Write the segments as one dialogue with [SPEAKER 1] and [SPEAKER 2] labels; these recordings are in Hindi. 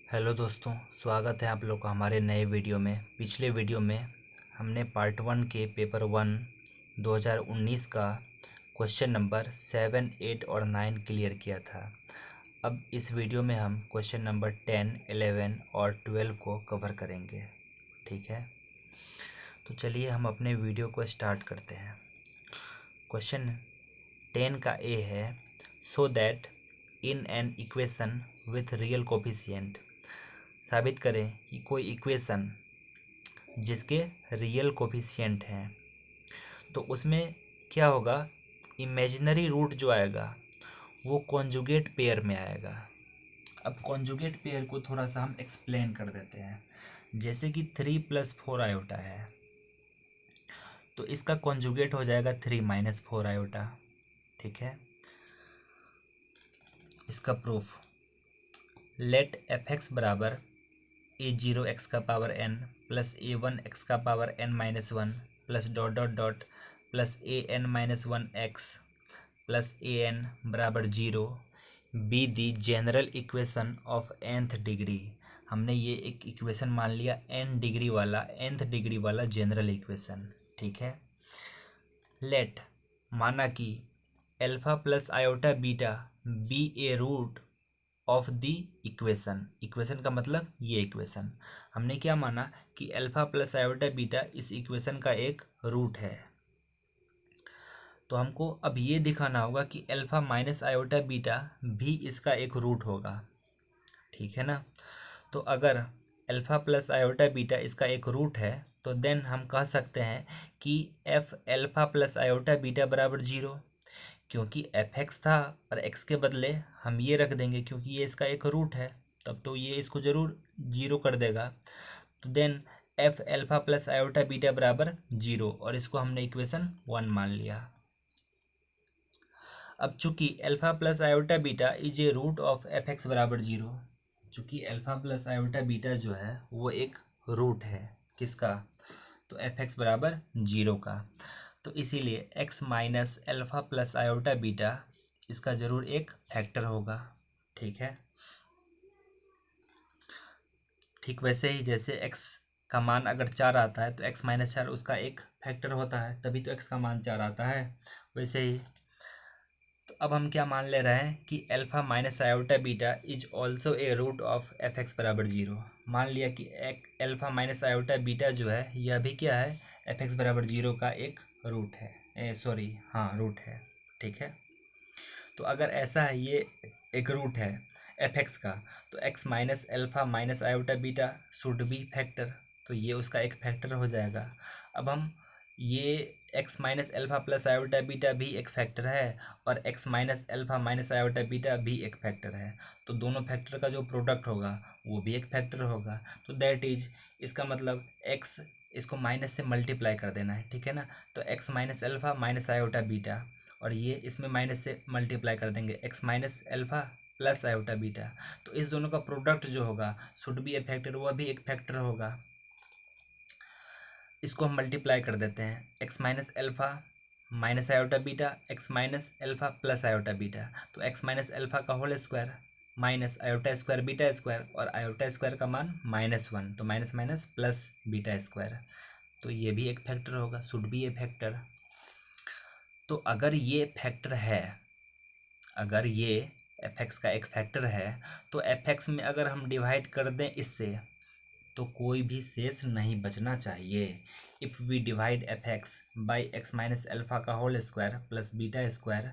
[SPEAKER 1] हेलो दोस्तों, स्वागत है आप लोग का हमारे नए वीडियो में। पिछले वीडियो में हमने पार्ट 1 के पेपर 1 2019 का क्वेश्चन नंबर 7, 8 और 9 क्लियर किया था। अब इस वीडियो में हम क्वेश्चन नंबर 10, 11 और 12 को कवर करेंगे। ठीक है, तो चलिए हम अपने वीडियो को स्टार्ट करते हैं। क्वेश्चन 10 का ए है, so that in an equation with real coefficient, साबित करें कि कोई इक्वेशन जिसके रियल कोफिशिएंट हैं तो उसमें क्या होगा, इमेजिनरी रूट जो आएगा वो कॉन्जुगेट पेयर में आएगा। अब कॉन्जुगेट पेयर को थोड़ा सा हम एक्सप्लेन कर देते हैं। जैसे कि 3 + 4 आयोटा है तो इसका कॉन्जुगेट हो जाएगा 3 - 4 आयोटा। ठीक है, इसका प्रूफ, लेट f(x) बराबर a0(x) plus a1(x) plus dot dot dot plus an-1x plus an बराबर 0 be the general equation of nth degree. हमने ये एक इक्वेशन मान लिया n डिग्री वाला, nth डिग्री वाला जनरल इक्वेशन। ठीक है, लेट माना कि alpha plus iota beta be a root of the equation. Equation का मतलब ये इक्वेशन। हमने क्या माना कि अल्फा प्लस आयोटा बीटा इस इक्वेशन का एक रूट है। तो हमको अब ये दिखाना होगा कि अल्फा माइनस आयोटा बीटा भी इसका एक रूट होगा। ठीक है ना, तो अगर अल्फा प्लस आयोटा बीटा इसका एक रूट है तो देन हम कह सकते हैं कि F alpha plus iota beta बराबर 0, क्योंकि एफ एक्स था और एक्स के बदले हम ये रख देंगे क्योंकि ये इसका एक रूट है, तब तो ये इसको ज़रूर 0 कर देगा। तो then f alpha plus iota beta बराबर 0 और इसको हमने इक्वेशन 1 मान लिया। अब चूंकि alpha plus iota beta is a root of f x बराबर 0, चूंकि अल्फा प्लस आयोटा बीटा जो है वो एक रूट है किसका, तो एफ एक्स बराबर 0 का। तो इसीलिए x minus alpha plus iota beta इसका ज़रूर एक फैक्टर होगा। ठीक है, ठीक वैसे ही जैसे x का मान अगर 4 आता है तो x - 4 उसका एक फैक्टर होता है, तभी तो x का मान 4 आता है। वैसे ही तो अब हम क्या मान ले रहे हैं कि alpha minus iota beta is also a root of f x बराबर 0। मान लिया कि अल्फा माइनस आयोटा बीटा जो है यह भी क्या है, एफ एक्स बराबर 0 का एक रूट है, सॉरी हाँ रूट है। ठीक है, तो अगर ऐसा है ये एक रूट है एफ एक्स का, तो x minus alpha minus iota beta should be factor, तो ये उसका एक फैक्टर हो जाएगा। अब हम ये x minus alpha plus iota beta भी एक फैक्टर है और x minus alpha minus iota beta भी एक फैक्टर है, तो दोनों फैक्टर का जो प्रोडक्ट होगा वो भी एक फैक्टर होगा। तो दैट इज, इसका मतलब एक्स इसको माइनस से मल्टीप्लाई कर देना है। ठीक है ना, तो x minus alpha minus iota beta और ये इसमें माइनस से मल्टीप्लाई कर देंगे x minus alpha plus iota beta, तो इस दोनों का प्रोडक्ट जो होगा शुड बी ए फैक्टर, वह भी एक फैक्टर होगा। इसको हम मल्टीप्लाई कर देते हैं, x minus alpha minus iota beta x minus alpha plus iota beta, तो एक्स माइनस अल्फा का whole square minus iota square beta square और आयोटा स्क्वायर का मान -1, तो minus minus plus beta square, तो ये भी एक फैक्टर होगा, शुड बी ए फैक्टर। तो अगर ये फैक्टर है, अगर ये एफ एक्स का एक फैक्टर है तो एफ एक्स में अगर हम डिवाइड कर दें इससे तो कोई भी शेष नहीं बचना चाहिए। If we divide f x by x minus alpha का whole square plus beta square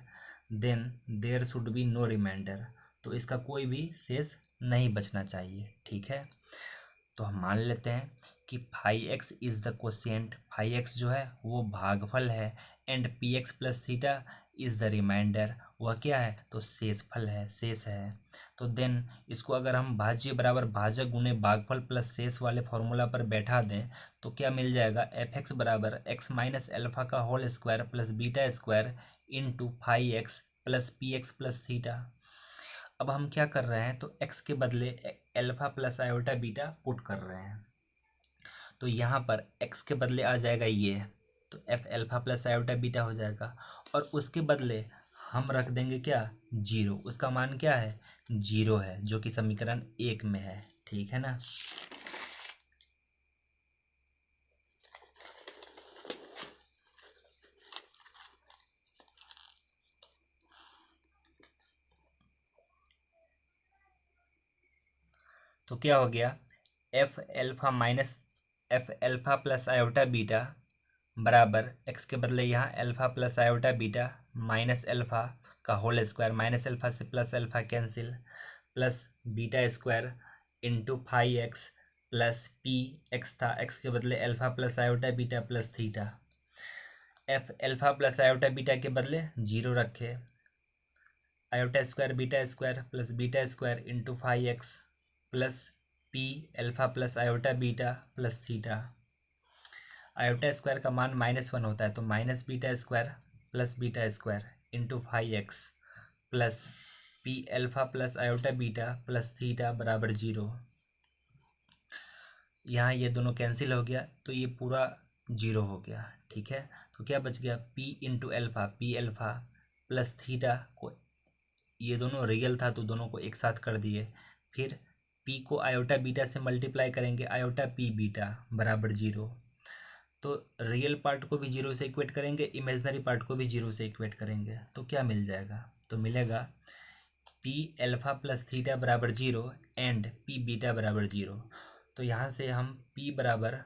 [SPEAKER 1] then there should be no reminder, तो इसका कोई भी शेष नहीं बचना चाहिए। ठीक है, तो हम मान लेते हैं कि phi x is the quotient, phi x जो है वो भागफल है, and p x plus theta is the remainder, वह क्या है, तो शेषफल है, शेष है। तो देन इसको अगर हम भाज्य बराबर भाजक गुणे भागफल प्लस शेष वाले फॉर्मूला पर बैठा दें तो क्या मिल जाएगा, एफ एक्स बराबर एक्स माइनस अल्फा का whole square plus beta square into phi x plus p x plus theta. अब हम क्या कर रहे हैं, तो x के बदले alpha plus iota beta put कर रहे हैं, तो यहाँ पर x के बदले आ जाएगा ये, तो f alpha plus iota beta हो जाएगा और उसके बदले हम रख देंगे क्या, 0, उसका मान क्या है, 0 है, जो कि समीकरण 1 में है। ठीक है ना। तो क्या हो गया, F alpha minus F alpha plus iota beta बराबर एक्स के बदले यहाँ alpha plus iota beta minus alpha का होल स्क्वायर, माइनस एल्फा से plus alpha cancel, plus beta square into five x plus p x था, एक्स के बदले alpha plus iota beta plus theta, F alpha plus iota beta के बदले जीरो रखे, iota square plus beta square into five x plus P alpha plus iota beta plus theta. Iota square का मान -1 होता है, तो minus beta square into five x plus P alpha plus iota beta plus theta बराबर जीरो। यहाँ ये दोनों कैंसिल हो गया तो ये पूरा जीरो हो गया। ठीक है, तो क्या बच गया, P into alpha, P alpha plus theta को, ये दोनों रियल था तो दोनों को एक साथ कर दिए, फिर पी को आयोटा बीटा से मल्टीप्लाई करेंगे, आयोटा पी बीटा बराबर जीरो। तो रियल पार्ट को भी जीरो से इक्वेट करेंगे, इमेजनरी पार्ट को भी जीरो से इक्वेट करेंगे, तो क्या मिल जाएगा, तो मिलेगा पी एल्फा प्लस थीटा बराबर जीरो एंड पी बीटा बराबर जीरो। तो यहाँ से हम पी बराबर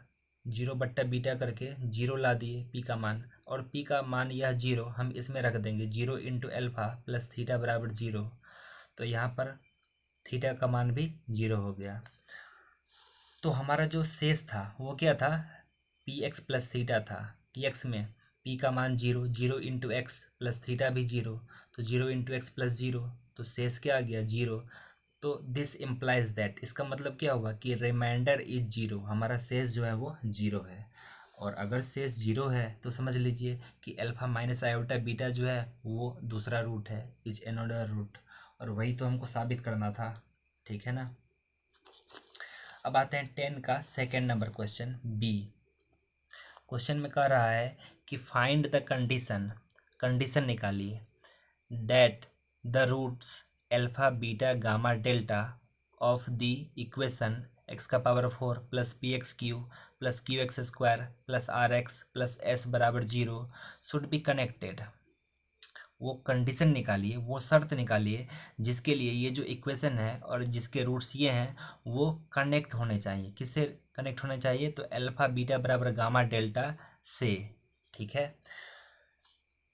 [SPEAKER 1] जीरो बट्टा बीटा करके जीरो ला दिए पी का मान, और पी का मान यह जीरो हम इसमें रख देंगे, zero into alpha plus theta बराबर जीरो, तो यहाँ पर थीटा का मान भी जीरो हो गया। तो हमारा जो शेष था वो क्या था, पी एक्स प्लस थीटा था, पी एक्स में पी का मान zero, zero into x plus theta भी जीरो, तो zero into x plus zero, तो शेष क्या आ गया, जीरो। तो दिस इम्प्लाइज दैट, इसका मतलब क्या हुआ कि रिमाइंडर इज जीरो, हमारा शेष जो है वो जीरो है। और अगर शेष जीरो है तो समझ लीजिए कि अल्फा माइनस आयोटा बीटा जो है वो दूसरा रूट है, इज एनोडर रूट, और वही तो हमको साबित करना था। ठीक है ना। अब आते हैं 10 का second number question b. Question में कह रहा है कि फाइंड द कंडीशन, कंडीशन निकालिए, that the roots alpha beta gamma delta of the equation x का power 4 plus p x Q plus q x square plus r x plus s बराबर जीरो शुड बी कनेक्टेड। वो कंडीशन निकालिए, वो शर्त निकालिए जिसके लिए ये जो इक्वेशन है और जिसके रूट्स ये हैं वो कनेक्ट होने चाहिए। किससे कनेक्ट होने चाहिए, तो अल्फा बीटा बराबर गामा डेल्टा से। ठीक है,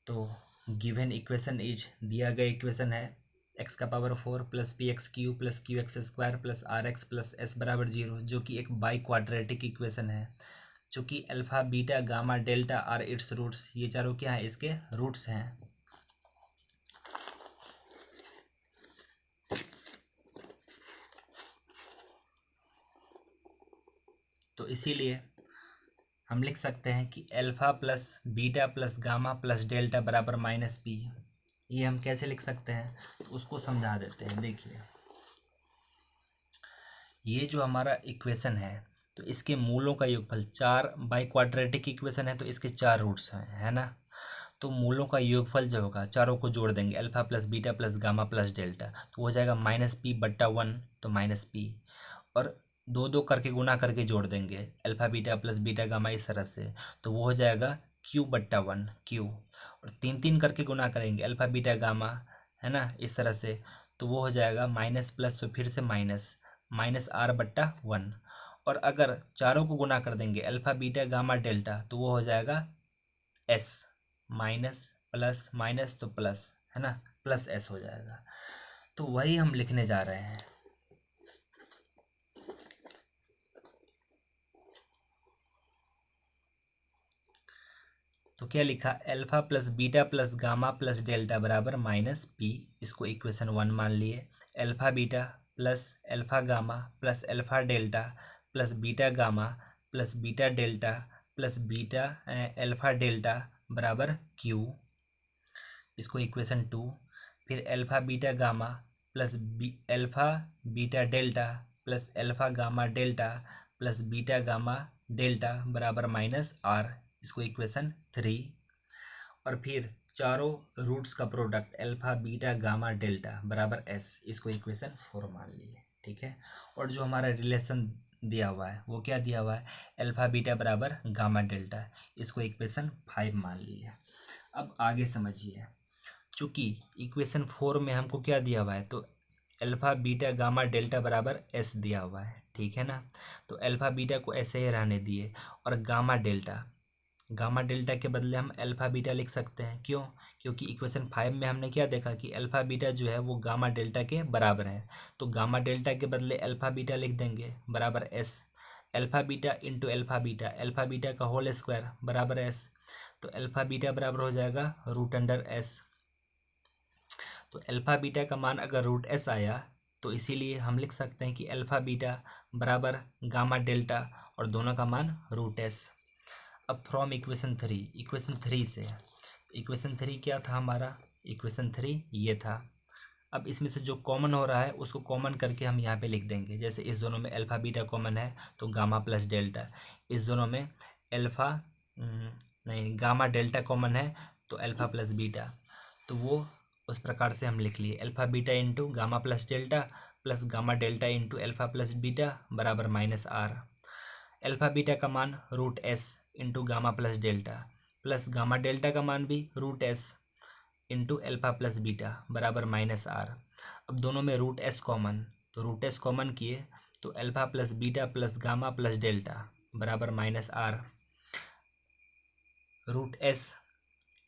[SPEAKER 1] तो गिवन इक्वेशन इज, दिया गया इक्वेशन है एक्स का power 4 plus p x Q plus q x square plus r x plus s बराबर जीरो, जो कि एक बाई क्वाड्रेटिक इक्वेशन है। चूँकि alpha beta gamma delta are its roots, ये चारों क्या हैं, इसके रूट्स हैं। तो इसीलिए हम लिख सकते हैं कि alpha plus beta plus gamma plus delta बराबर माइनस पी। ये हम कैसे लिख सकते हैं, तो उसको समझा देते हैं। देखिए, ये जो हमारा इक्वेशन है तो इसके मूलों का योगफल, चार बाई क्वाड्रेटिक इक्वेशन है तो इसके चार रूट्स हैं, है ना। तो मूलों का योगफल जो होगा, चारों को जोड़ देंगे, alpha plus beta plus gamma plus delta, तो हो जाएगा माइनस पी बट्टा वन, तो माइनस पी, और दो दो करके गुना करके जोड़ देंगे alpha beta plus beta gamma इस तरह से, तो वो हो जाएगा क्यू बट्टा वन क्यू, और तीन तीन करके गुना करेंगे अल्फा बीटा गामा, है ना, इस तरह से, तो वो हो जाएगा माइनस प्लस, तो फिर से माइनस, माइनस आर बट्टा वन, और अगर चारों को गुना कर देंगे अल्फा बीटा गामा डेल्टा, तो वो हो जाएगा एस, माइनस प्लस माइनस तो प्लस, है ना, प्लस एस हो जाएगा। तो वही हम लिखने जा रहे हैं। तो क्या लिखा, alpha plus beta plus gamma plus delta बराबर माइनस पी, इसको इक्वेशन 1 मान लिए। Alpha beta plus alpha gamma plus alpha delta plus beta gamma plus beta delta plus beta alpha delta बराबर क्यू, इसको इक्वेशन 2। फिर alpha beta gamma plus alpha beta delta plus alpha gamma delta plus beta gamma delta बराबर माइनस आर, इसको इक्वेशन 3। और फिर चारों रूट्स का product alpha beta gamma delta बराबर एस, इसको इक्वेशन 4 मान लिए। ठीक है। और जो हमारा रिलेशन दिया हुआ है वो क्या दिया हुआ है, अल्फा बीटा बराबर गामा डेल्टा, इसको इक्वेशन 5 मान लीजिए। अब आगे समझिए, चूंकि इक्वेशन 4 में हमको क्या दिया हुआ है, तो अल्फा बीटा गामा डेल्टा बराबर एस दिया हुआ है, ठीक है ना। तो अल्फा बीटा को ऐसे ही रहने दिए, और गामा डेल्टा के बदले हम अल्फा बीटा लिख सकते हैं। क्यों? क्योंकि इक्वेशन 5 में हमने क्या देखा कि अल्फा बीटा जो है वो गामा डेल्टा के बराबर है, तो गामा डेल्टा के बदले अल्फा बीटा लिख देंगे बराबर S, alpha beta into alpha beta का होल स्क्वायर बराबर एस। तो अल्फा बीटा बराबर हो जाएगा रूट अंडर एस। तो अल्फा बीटा का मान अगर रूट एस आया तो इसीलिए हम लिख सकते हैं कि अल्फा बीटा बराबर गामा डेल्टा, और दोनों का मान रूट एस। अब फ्रॉम इक्वेशन थ्री से, इक्वेशन थ्री क्या था हमारा, इक्वेशन थ्री ये था। अब इसमें से जो कॉमन हो रहा है उसको कॉमन करके हम यहाँ पे लिख देंगे। जैसे इस दोनों में अल्फा बीटा कॉमन है तो गामा प्लस डेल्टा, इस दोनों में अल्फा नहीं गामा डेल्टा कॉमन है तो अल्फा प्लस बीटा, तो वो उस प्रकार से हम लिख लिए alpha beta into gamma plus gamma delta into alpha plus beta बराबर माइनस आर। अल्फा बीटा का मान root s into gamma plus delta, plus gamma delta का मान भी root s into alpha plus beta बराबर माइनस आर। अब दोनों में रूट एस कॉमन, तो रूट एस कॉमन किए तो alpha plus beta plus gamma plus delta बराबर minus r, root s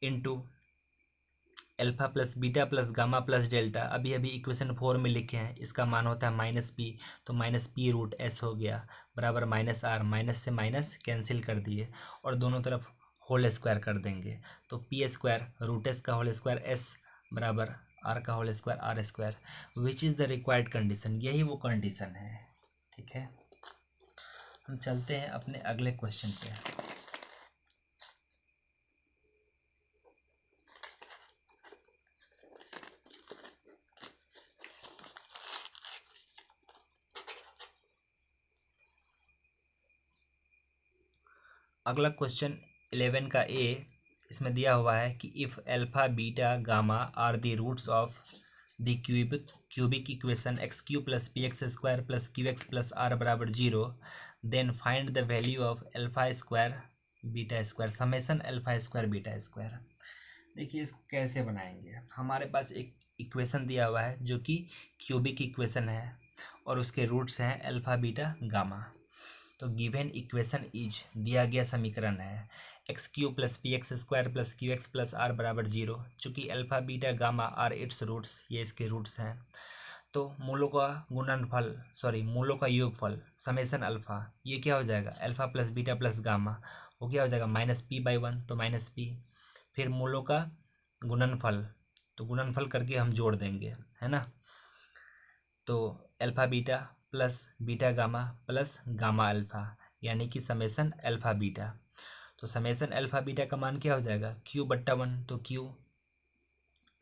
[SPEAKER 1] into alpha plus beta plus gamma plus delta अभी अभी इक्वेशन 4 में लिखे हैं, इसका मान होता है माइनस पी, तो माइनस पी रूट एस हो गया बराबर माइनस आर, माइनस से माइनस कैंसिल कर दिए और दोनों तरफ होल स्क्वायर कर देंगे, तो पी स्क्वायर रूट एस का होल स्क्वायर एस बराबर आर का whole square r square, which is the required condition, यही वो कंडीशन है। ठीक है, हम चलते हैं अपने अगले क्वेश्चन पे। अगला क्वेश्चन 11 का ए, इसमें दिया हुआ है कि if alpha beta gamma are the roots of the cubic equation x Q plus p x square plus q x plus r बराबर 0, then find the value of alpha square beta square summation alpha square beta square. देखिए इसको कैसे बनाएंगे, हमारे पास एक इक्वेशन दिया हुआ है जो कि क्यूबिक इक्वेशन है और उसके रूट्स हैं अल्फा बीटा गामा। तो गिवन इक्वेशन इज, दिया गया समीकरण है x Q plus p x square plus q x plus r बराबर 0, चूँकि alpha beta gamma are its roots, ये इसके रूट्स हैं। तो मूलों का मूलों का योगफल समेसन अल्फा, ये क्या हो जाएगा alpha plus beta plus gamma, वो क्या हो जाएगा माइनस पी बाई 1, तो माइनस पी, फिर मूलों का गुणनफल, तो गुणनफल करके हम जोड़ देंगे, है ना। तो alpha beta plus beta gamma plus gamma alpha, यानी कि समेसन अल्फा बीटा। तो समेसन अल्फा बीटा का मान क्या हो जाएगा क्यू बट्टा 1, तो क्यू,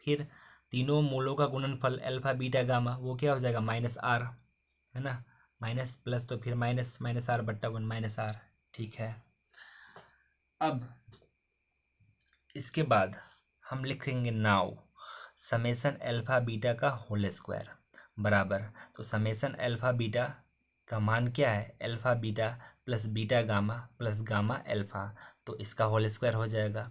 [SPEAKER 1] फिर तीनों मूलों का गुणनफल अल्फा बीटा गामा वो क्या हो जाएगा माइनस आर, है ना, माइनस प्लस तो फिर माइनस माइनस आर बट्टा 1 माइनस आर। ठीक है, अब इसके बाद हम लिखेंगे नाउ समेसन अल्फा बीटा का होल स्क्वायर बराबर, तो समेसन अल्फा बीटा का मान क्या है alpha beta plus beta gamma plus gamma alpha, तो इसका होल स्क्वायर हो जाएगा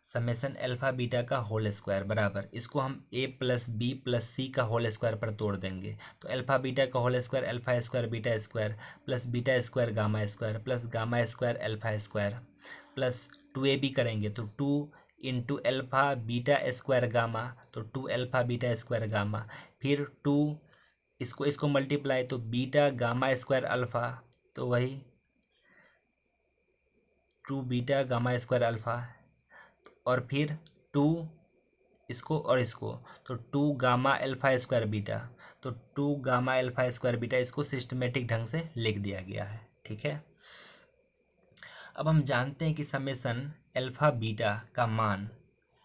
[SPEAKER 1] समेसन अल्फा बीटा का होल स्क्वायर बराबर, इसको हम a plus b plus c का होल स्क्वायर पर तोड़ देंगे, तो अल्फा बीटा का whole square alpha square beta square plus beta square gamma square plus gamma square alpha square plus 2ab करेंगे तो 2 into alpha beta square gamma, तो 2 अल्फा बीटा स्क्वायर गामा, फिर 2 इसको मल्टीप्लाई तो बीटा गामा स्क्वायर अल्फा, तो वही 2 बीटा गामा स्क्वायर अल्फा, और फिर 2 इसको और इसको, तो 2 गामा अल्फा स्क्वायर बीटा, तो 2 गामा अल्फा स्क्वायर बीटा, इसको सिस्टमेटिक ढंग से लिख दिया गया है। ठीक है, अब हम जानते हैं कि समेसन अल्फा बीटा का मान,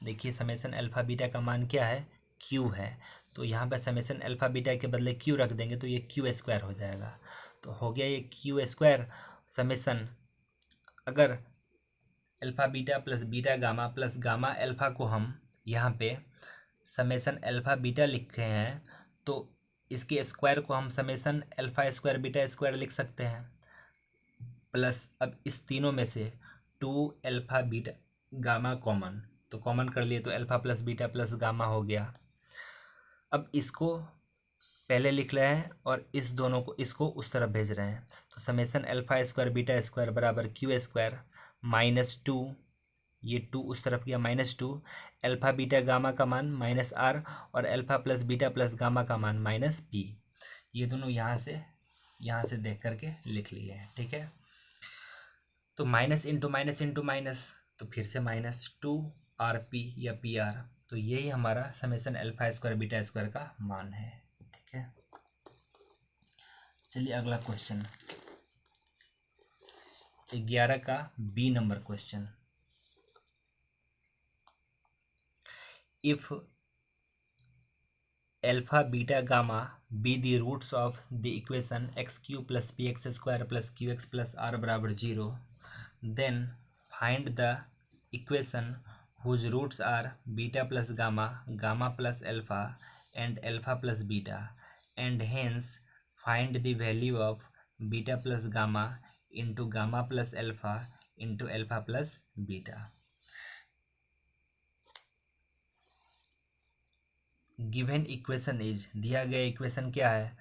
[SPEAKER 1] देखिए समेसन अल्फा बीटा का मान क्या है क्यू है, तो यहाँ पर समेसन अल्फा बीटा के बदले क्यू रख देंगे तो ये क्यू स्क्वायर हो जाएगा, तो हो गया ये क्यू स्क्वायर समेसन, अगर alpha beta plus beta gamma plus gamma alpha को हम यहाँ पे समेसन अल्फा बीटा लिखे हैं, तो इसके स्क्वायर को हम summation alpha square beta square लिख सकते हैं, प्लस अब इस तीनों में से 2 अल्फा बीटा गामा कॉमन, तो कॉमन कर लिए तो alpha plus beta plus gamma हो गया। अब इसको पहले लिख रहे हैं और इस दोनों को इसको उस तरफ भेज रहे हैं, तो summation alpha square beta square बराबर क्यू स्क्वायर -2, ये 2 उस तरफ गया -2, अल्फा बीटा गामा का मान -r और alpha plus beta plus gamma का मान -p। ये दोनों यहाँ से देख करके लिख लिए हैं, ठीक है। तो minus into minus into minus, तो फिर से -2rp या pr, तो यही हमारा summation alpha square beta square का मान है, ठीक है। चलिए अगला क्वेश्चन 11 का बी नंबर क्वेश्चन। If alpha beta gamma be the roots of the equation x cube plus px square plus qx plus r बराबर 0, then find the equation whose roots are beta plus gamma, gamma plus alpha and alpha plus beta, and hence find the value of beta plus gamma into gamma plus alpha into alpha plus beta। Given equation is, दिया गया इक्वेशन क्या है,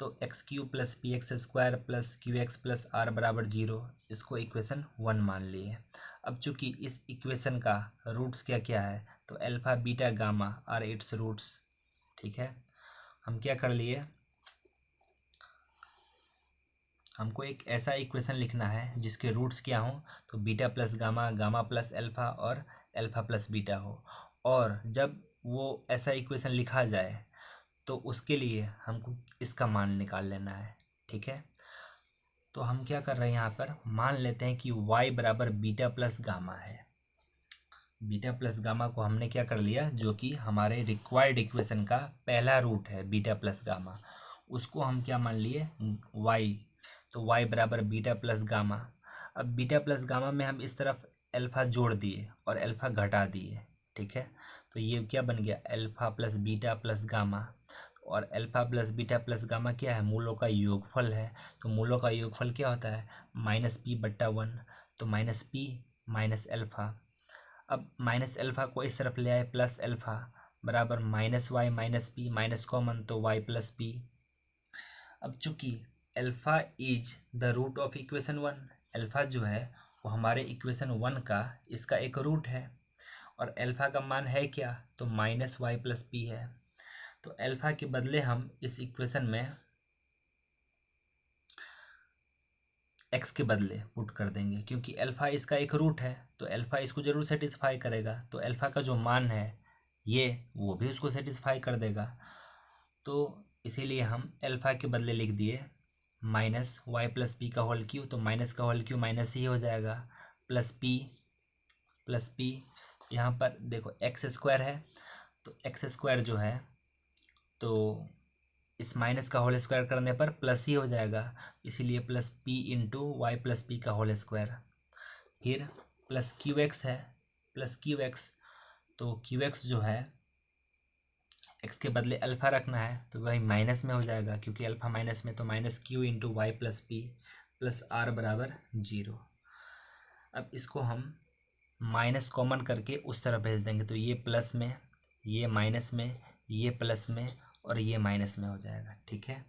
[SPEAKER 1] तो x Q plus p x square plus q x plus r बराबर 0, इसको इक्वेशन 1 मान लिए। अब चूंकि इस इक्वेशन का रूट्स क्या क्या है, तो alpha beta gamma are its roots, ठीक है। हम क्या कर लिए, हमको एक ऐसा इक्वेशन लिखना है जिसके रूट्स क्या हों, तो beta plus gamma, gamma plus alpha और अल्फा प्लस बीटा हो। और जब वो ऐसा इक्वेशन लिखा जाए तो उसके लिए हमको इसका मान निकाल लेना है, ठीक है। तो हम क्या कर रहे हैं, यहाँ पर मान लेते हैं कि y बराबर बीटा प्लस गामा है। बीटा प्लस गामा को हमने क्या कर लिया, जो कि हमारे रिक्वायर्ड इक्वेशन का पहला रूट है बीटा प्लस गामा, उसको हम क्या मान लिए, y। तो y बराबर बीटा प्लस गामा। अब बीटा प्लस गामा में हम इस तरफ अल्फा जोड़ दिए और अल्फा घटा दिए, ठीक है। तो ये क्या बन गया, alpha plus beta plus gamma, और alpha plus beta plus gamma क्या है, मूलों का योगफल है। तो मूलों का योगफल क्या होता है, -p/1, तो -p माइनस अल्फा। अब माइनस अल्फा को इस तरफ ले आए, प्लस अल्फा बराबर -y minus p, minus common तो y प्लस पी। अब चूंकि alpha is the root of equation 1, alpha जो है वो हमारे इक्वेशन 1 का इसका एक रूट है, और अल्फा का मान है क्या, तो -y प्लस पी है। तो अल्फा के बदले हम इस इक्वेशन में x के बदले पुट कर देंगे, क्योंकि अल्फा इसका एक रूट है तो अल्फा इसको जरूर सेटिस्फाई करेगा, तो अल्फा का जो मान है ये वो भी उसको सेटिस्फाई कर देगा। तो इसीलिए हम अल्फा के बदले लिख दिए -y प्लस पी का होल क्यू, तो माइनस का होल क्यू माइनस ही हो जाएगा, प्लस पी। यहाँ पर देखो एक्स स्क्वायर है, तो एक्स स्क्वायर जो है तो इस माइनस का होल स्क्वायर करने पर प्लस ही हो जाएगा, इसीलिए plus p into y plus p का होल स्क्वायर। फिर प्लस क्यू एक्स है, प्लस क्यू एक्स, तो क्यू एक्स जो है एक्स के बदले अल्फा रखना है तो वही माइनस में हो जाएगा, क्योंकि अल्फा माइनस में, तो minus q into y plus p plus r बराबर 0। अब इसको हम माइनस कॉमन करके उस तरफ भेज देंगे, तो ये प्लस में, ये माइनस में, ये प्लस में और ये माइनस में हो जाएगा, ठीक है।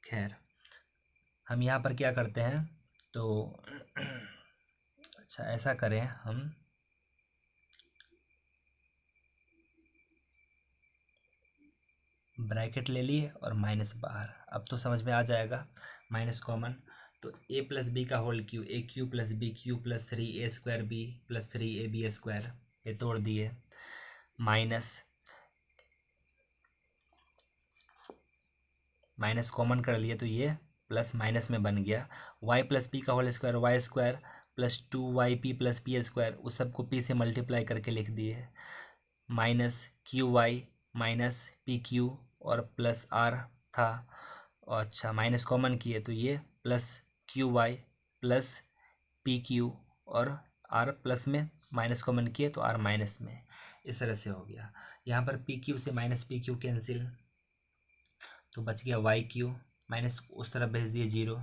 [SPEAKER 1] खैर हम यहाँ पर क्या करते हैं, तो अच्छा ऐसा करें, हम ब्रैकेट ले लिए और माइनस बाहर, अब तो समझ में आ जाएगा, माइनस कॉमन, तो a प्लस बी का whole cube, a cube plus b cube plus 3a square b plus 3ab square, ये तोड़ दिए, माइनस कॉमन कर लिए तो ये प्लस माइनस में बन गया, y प्लस पी का whole square, y square plus 2yp plus p square, उस सबको p से मल्टीप्लाई करके लिख दिए, minus q y minus p q और प्लस आर था, और अच्छा माइनस कॉमन किए तो ये plus q y plus p q और आर प्लस में माइनस कॉमन किए तो आर माइनस में, इस तरह से हो गया। यहाँ पर पी क्यू से माइनस पी क्यू कैंसिल, तो बच गया वाई क्यू माइनस उस तरफ भेज दिए 0,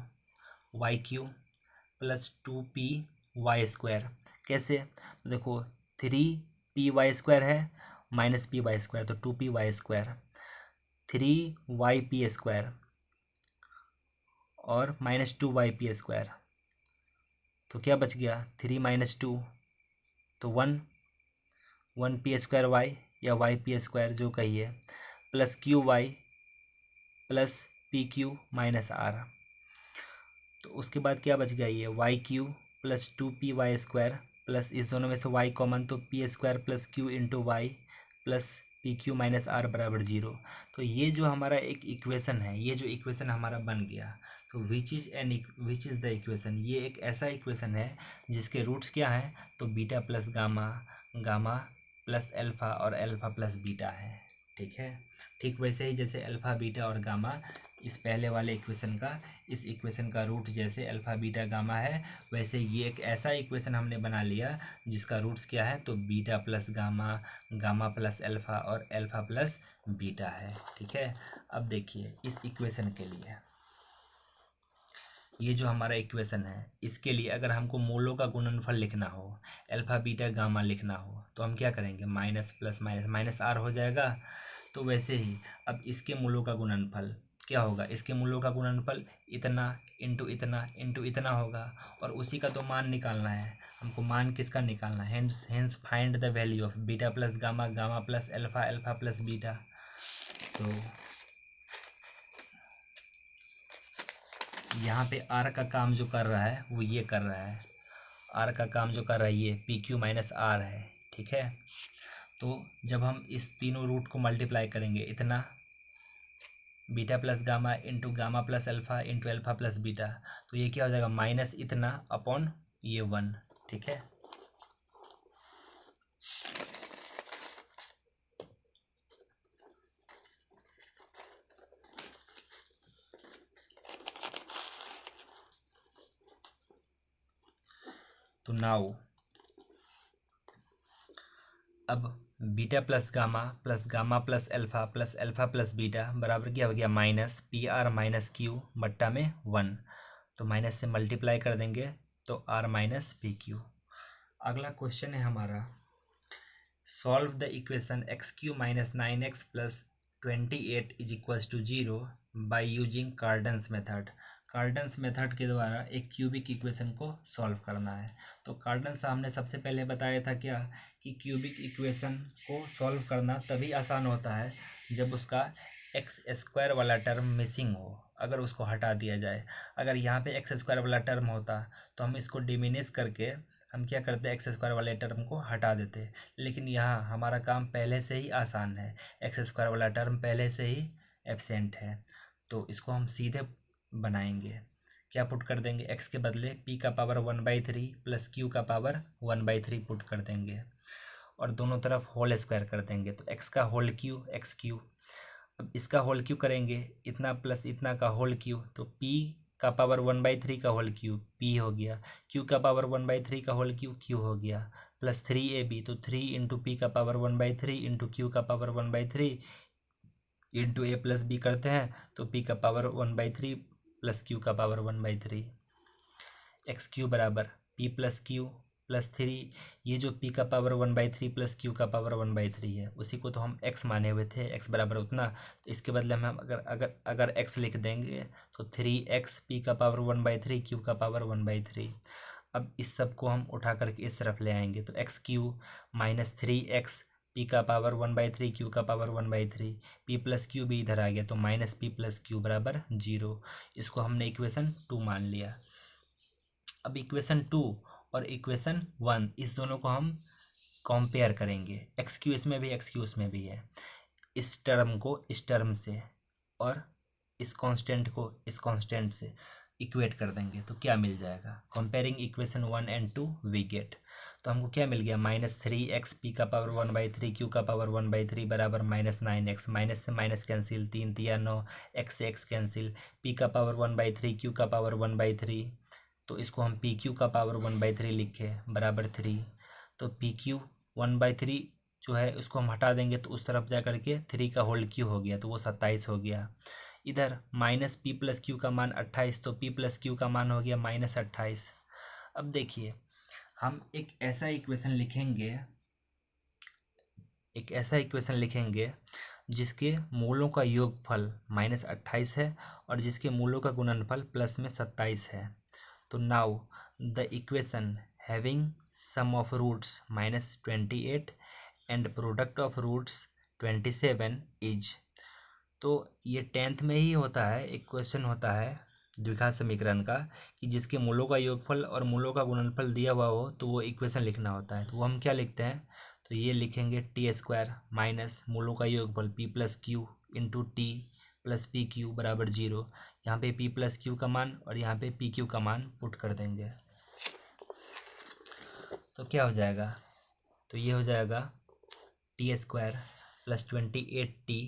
[SPEAKER 1] वाई क्यू प्लस 2py²। कैसे? तो देखो 3py² है माइनस py², तो 2py², 3yp² और माइनस 2yp²। तो क्या बच गया? 3 माइनस 2 तो 1p² वाई या yp² जो कहिए, plus q y plus p q minus r. तो उसके बाद क्या बच गया? ये Y Q plus 2py² plus इस दोनों में से y कॉमन, तो p² plus q into y plus p q minus r बराबर 0। तो ये जो हमारा एक इक्वेशन है, ये जो इक्वेशन हमारा बन गया, तो विच इज़ द इक्वेशन, ये एक ऐसा इक्वेशन है जिसके रूट्स क्या हैं? तो beta plus gamma, gamma plus alpha और अल्फ़ा प्लस बीटा है। ठीक है, ठीक वैसे ही जैसे अल्फ़ा बीटा और गामा इस पहले वाले इक्वेशन का, इस इक्वेशन का रूट जैसे अल्फ़ा बीटा गामा है, वैसे ये एक ऐसा इक्वेशन हमने बना लिया जिसका रूट्स क्या है? तो beta plus gamma, gamma plus alpha और अल्फ़ा प्लस बीटा है। ठीक है, अब देखिए इस इक्वेशन के लिए, ये जो हमारा इक्वेशन है, इसके लिए अगर हमको मूलों का गुणनफल लिखना हो, अल्फ़ा बीटा गामा लिखना हो, तो हम क्या करेंगे? Minus plus minus minus r हो जाएगा। तो वैसे ही अब इसके मूलों का गुणनफल क्या होगा? इसके मूलों का गुणनफल इतना इंटू इतना होगा, और उसी का तो मान निकालना है हमको। मान किसका निकालना है? Hence find the value of beta plus gamma, gamma plus alpha, alpha plus beta. तो यहाँ पे आर का काम जो कर रहा है वो ये कर रहा है, आर का काम जो कर रहा है ये पी क्यू माइनस आर है। ठीक है, तो जब हम इस तीनों रूट को मल्टीप्लाई करेंगे, इतना beta plus gamma into gamma plus alpha into alpha plus beta, तो ये क्या हो जाएगा? माइनस इतना अपॉन ये 1। ठीक है, तो नाउ अब beta plus gamma plus alpha plus beta बराबर क्या हो गया? Minus P R minus Q बट्टा में 1। तो माइनस से मल्टीप्लाई कर देंगे तो आर माइनस पी क्यू। अगला क्वेश्चन है हमारा, solve the equation x cube minus 9x plus 28 is equals to 0 by using Cardan's method. Cardan's method के द्वारा एक क्यूबिक इक्वेशन को सॉल्व करना है। तो कार्डन्स हमने सबसे पहले बताया था क्या, कि क्यूबिक इक्वेशन को सॉल्व करना तभी आसान होता है जब उसका x² वाला टर्म मिसिंग हो, अगर उसको हटा दिया जाए। अगर यहाँ पे x² वाला टर्म होता तो हम इसको डिमिनिश करके हम क्या करते? x² वाले टर्म को हटा देते। लेकिन यहाँ हमारा काम पहले से ही आसान है, x² वाला टर्म पहले से ही एब्सेंट है, तो इसको हम सीधे बनाएंगे। क्या पुट कर देंगे? x के बदले p का पावर 1/3 प्लस q का पावर 1/3 पुट कर देंगे, और दोनों तरफ होल स्क्वायर कर देंगे। तो x का होल क्यू एक्स क्यू, अब इसका होल क्यू करेंगे, इतना प्लस इतना का होल क्यू, तो p का पावर 1/3 का होल क्यू p हो गया, q का पावर 1/3 का होल क्यू q हो गया, प्लस 3ab, तो 3 इंटू पी का पावर 1/3 इंटू क्यू का power 1/3 into a plus b करते हैं, तो p का पावर 1/3 प्लस q का पावर 1/3। एक्स क्यू बराबर p प्लस क्यू प्लस 3, ये जो p का पावर 1/3 प्लस q का पावर 1/3 है, उसी को तो हम x माने हुए थे, x बराबर उतना। तो इसके बदले हम अगर x लिख देंगे तो 3x p का पावर 1/3 q का पावर 1/3। अब इस सब को हम उठा करके इस तरफ ले आएंगे, तो x cube minus 3x p का पावर 1/3 q का पावर 1/3, p प्लस क्यू भी इधर आ गया, तो माइनस p प्लस क्यू बराबर 0। इसको हमने इक्वेशन 2 मान लिया। अब इक्वेशन 2 और इक्वेशन 1 इस दोनों को हम कंपेयर करेंगे, एक्स क्यू इसमें भी एक्स क्यू उसमें भी है, इस टर्म को इस टर्म से और इस कांस्टेंट को इस कांस्टेंट से इक्वेट कर देंगे, तो क्या मिल जाएगा? Comparing equation 1 and 2 we get, तो हमको क्या मिल गया? माइनस 3x p का पावर 1/3 q का पावर 1/3 बराबर माइनस 9x, माइनस से माइनस कैंसिल, 3 तिया 9, x से x कैंसिल, p का पावर 1/3 q का पावर 1/3, तो इसको हम पी क्यू का पावर 1/3 लिखे बराबर 3। तो पी क्यू 1/3 जो है उसको हम हटा देंगे, तो उस तरफ जा करके 3 का होल क्यू हो गया, तो वो 27 हो गया। इधर माइनस पी प्लस क्यू का मान 28, तो पी प्लस क्यू का मान हो गया -28। अब देखिए हम एक ऐसा इक्वेशन लिखेंगे जिसके मूलों का योगफल -28 है और जिसके मूलों का गुणनफल प्लस में 27 है। तो now the equation having sum of roots -28 and product of roots 27 is. तो ये 10th में ही होता है, एक क्वेश्चन होता है द्विघात समीकरण का कि जिसके मूलों का योगफल और मूलों का गुणनफल दिया हुआ हो तो वो इक्वेशन लिखना होता है। तो वो हम क्या लिखते हैं, तो ये लिखेंगे t² माइनस मूलों का योगफल p plus q into T plus p Q बराबर 0। यहाँ पे p प्लस क्यू का मान और यहाँ पे पी क्यू का मान पुट कर देंगे। तो क्या हो जाएगा, तो ये हो जाएगा t² प्लस 28t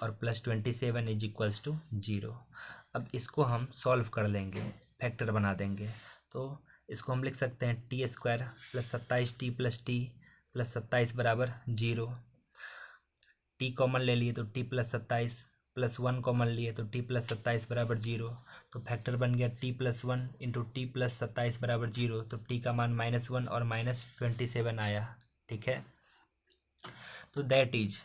[SPEAKER 1] और प्लस 27 इज इक्वल्स टू 0। अब इसको हम सॉल्व कर लेंगे, फैक्टर बना देंगे। तो इसको हम लिख सकते हैं t² plus 27t plus T plus 27 बराबर 0। t कॉमन ले लिए तो t प्लस 27 प्लस 1 कॉमन लिए तो t प्लस 27 बराबर 0। तो फैक्टर बन गया t plus 1 into T plus 27 बराबर 0। तो t का मान -1 और -27 आया। ठीक है, तो दैट इज,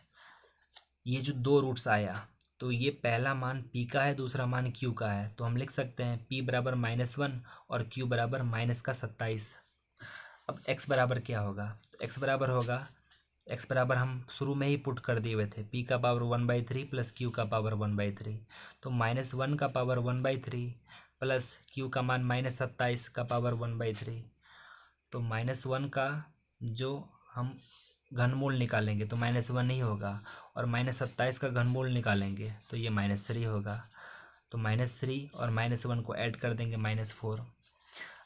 [SPEAKER 1] ये जो दो रूट्स आया तो ये पहला मान p का है, दूसरा मान q का है। तो हम लिख सकते हैं p बराबर -1 और q बराबर -27। अब x बराबर क्या होगा, तो x बराबर होगा, x बराबर हम शुरू में ही पुट कर दिए हुए थे, p का पावर 1/3 प्लस q का पावर 1/3। तो -1 का पावर 1/3 प्लस q का मान -27 का पावर 1/3। तो -1 का जो हम घनमूल निकालेंगे तो -1 ही होगा और -27 का घनमूल निकालेंगे तो ये -3 होगा। तो -3 और -1 को ऐड कर देंगे -4।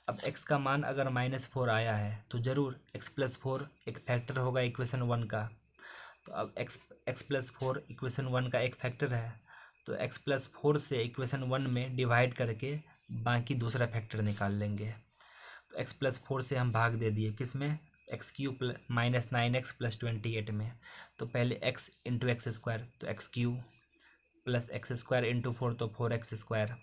[SPEAKER 1] अब x का मान अगर -4 आया है तो ज़रूर x प्लस 4 एक फैक्टर होगा इक्वेशन 1 का। तो अब x प्लस 4 इक्वेशन 1 का एक फैक्टर है, तो x प्लस 4 से इक्वेशन 1 में डिवाइड करके बाकी दूसरा फैक्टर निकाल लेंगे। तो x प्लस 4 से हम भाग दे दिए किस में, x³ माइनस 9x प्लस 28 में। तो पहले x इंटू x², तो x³ प्लस x² इंटू 4 तो 4x²,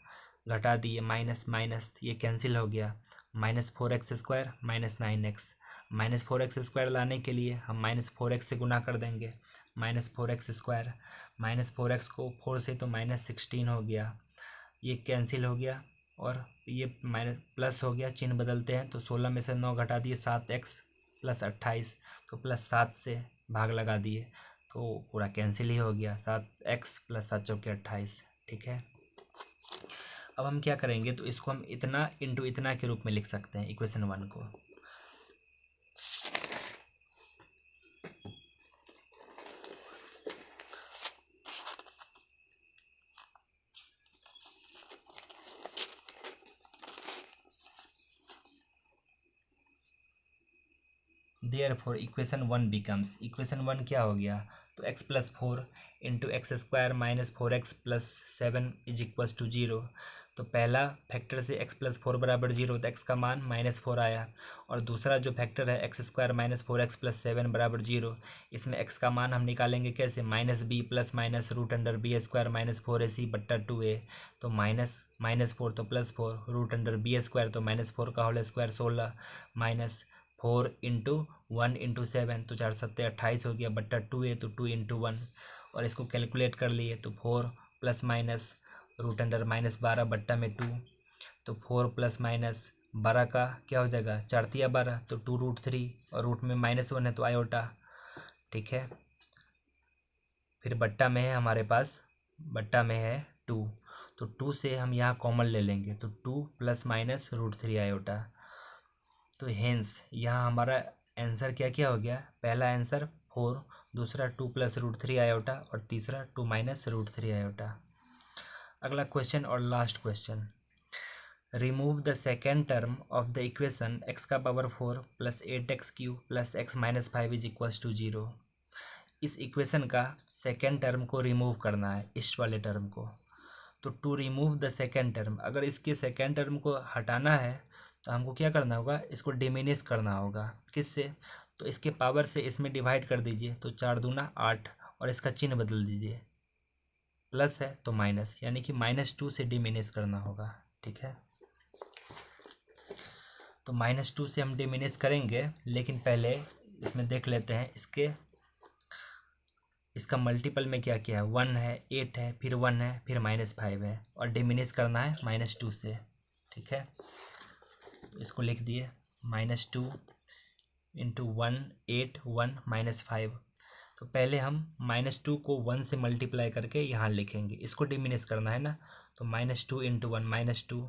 [SPEAKER 1] घटा दिए माइनस माइनस ये कैंसिल हो गया, -4x² माइनस 9x। -4x² लाने के लिए हम -4x से गुना कर देंगे, -4x², -4x को 4 से तो -16 हो गया, ये कैंसिल हो गया और ये माइनस प्लस हो गया, चिन्ह बदलते हैं। तो 16 में से 9 घटा दिए 7x प्लस 28, तो +7 से भाग लगा दिए तो पूरा कैंसिल ही हो गया, 7x प्लस 7 चौके 28। ठीक है, अब हम क्या करेंगे, तो इसको हम इतना इंटू इतना के रूप में लिख सकते हैं इक्वेशन 1 को। देयरफॉर इक्वेशन 1 बिकम्स, इक्वेशन 1 क्या हो गया, तो x plus 4 into x² minus 4x plus 7 is equals to 0। तो पहला फैक्टर से x प्लस 4 बराबर 0, तो x का मान -4 आया और दूसरा जो फैक्टर है x² माइनस 4x प्लस 7 बराबर 0, इसमें x का मान हम निकालेंगे कैसे, -b plus minus √b² minus 4ac बट्टा 2a। तो -4 तो +4 √b² तो -4 का whole square 16 minus 4 into 1 into 7 तो 4 7 28 हो गया बट्टा 2a, तो 2 इंटू 1 और इसको कैलकुलेट कर लिए तो 4 प्लस माइनस √-12 बट्टा में 2, तो 4 प्लस माइनस 12 का क्या हो जाएगा, 4 तिया 12 तो 2√3 और रूट में -1 है तो आयोटा। ठीक है, फिर बट्टा में है हमारे पास, बट्टा में है 2, तो 2 से हम यहाँ कॉमन ले लेंगे तो 2 प्लस माइनस √3 आयोटा। तो हेंस यहाँ हमारा आंसर क्या क्या हो गया, पहला आंसर 4, दूसरा 2 प्लस √3 आयोटा और तीसरा 2 माइनस √3 आयोटा। अगला क्वेश्चन और last question, remove the second term of the equation x का power 4 plus 8x³ plus x minus 5 is equals to 0। इस इक्वेशन का सेकेंड टर्म को रिमूव करना है, इस वाले टर्म को। तो to remove the second term, अगर इसके सेकेंड टर्म को हटाना है तो हमको क्या करना होगा, इसको डिमिनिश करना होगा, किससे, तो इसके पावर से इसमें डिवाइड कर दीजिए, तो 4 दूना 8 और इसका चिन्ह बदल दीजिए। प्लस है तो माइनस, यानी कि -2 से डिमिनिश करना होगा। ठीक है, तो -2 से हम डिमिनिश करेंगे, लेकिन पहले इसमें देख लेते हैं इसका मल्टीपल में क्या क्या है। 1 है, 8 है, फिर 1 है, फिर -5 है, और डिमिनिश करना है -2 से। ठीक है, तो इसको लिख दिए -2 इंटू 1 8 1 -5। तो पहले हम -2 को 1 से मल्टीप्लाई करके यहाँ लिखेंगे, इसको डिमिनिश करना है ना। तो -2 इंटू 1 -2,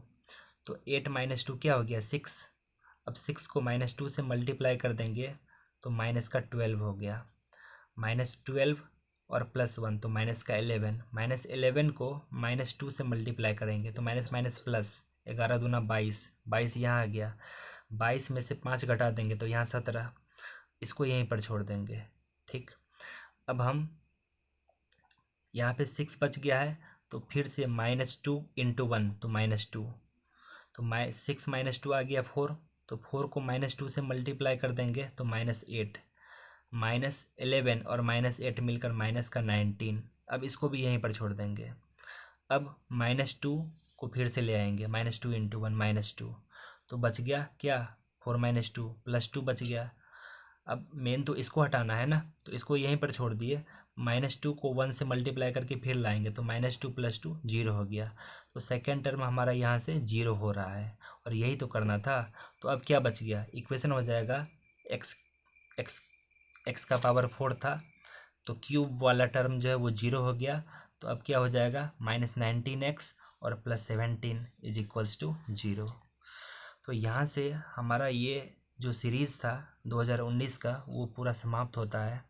[SPEAKER 1] तो 8 -2 क्या हो गया 6। अब 6 को -2 से मल्टीप्लाई कर देंगे तो माइनस का 12 हो गया, -12 और +1 तो माइनस का 11। -11 को -2 से मल्टीप्लाई करेंगे तो माइनस माइनस प्लस, 11 दूना 22, 22 यहाँ आ गया, 22 में से 5 घटा देंगे तो यहाँ 17, इसको यहीं पर छोड़ देंगे। ठीक, अब हम यहाँ पे 6 बच गया है, तो फिर से -2 इंटू 1 तो -2, तो 6 -2 आ गया 4, तो 4 को -2 से मल्टीप्लाई कर देंगे तो -8, -11 और -8 मिलकर माइनस का 19। अब इसको भी यहीं पर छोड़ देंगे। अब -2 को फिर से ले आएंगे, -2 इंटू 1 -2, तो बच गया क्या 4 -2 +2 बच गया। अब मेन तो इसको हटाना है ना, तो इसको यहीं पर छोड़ दिए, -2 को 1 से मल्टीप्लाई करके फिर लाएंगे तो -2 +2 0 हो गया। तो सेकेंड टर्म हमारा यहाँ से 0 हो रहा है, और यही तो करना था। तो अब क्या बच गया, इक्वेशन हो जाएगा x का पावर 4 था, तो क्यूब वाला टर्म जो है वो 0 हो गया। तो अब क्या हो जाएगा -19x और +17 इज इक्वल्स टू 0। तो यहाँ से हमारा ये जो सीरीज़ था 2019 का वो पूरा समाप्त होता है।